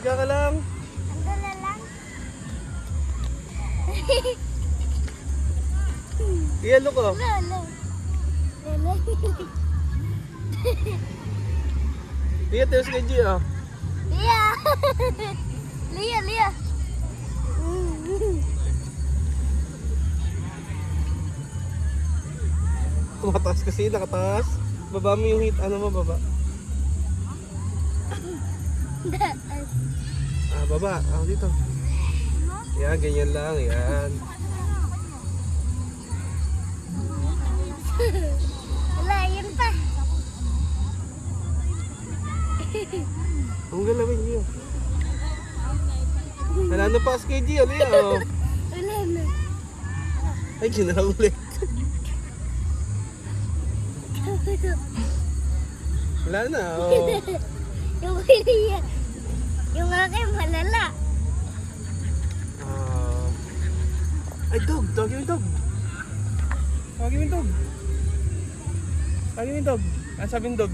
Higa ka lang. Hanggang na lang. Iyalo ko. Lolo. Lolo. Lia, tayo sa G ah. Lia. Lia, Lia. Kumataas kasi, nakataas. Baba mo yung hit, ano mo baba? Ah, baba. Ah, dito. Yan, ganyan lang. Yan. Wala, yun pa. Ang galawin niyo. Wala na pa kay G, ano yan? Oh. Wala na. Ay, ginalaw ulit. Wala na, oh. Yung kay Lia. Yung akin malala. Ah. Ay, dog. Tawagin mo yung dog. Tawagin mo yung dog. Tawagin mo yung dog. Ano sabi yung dog?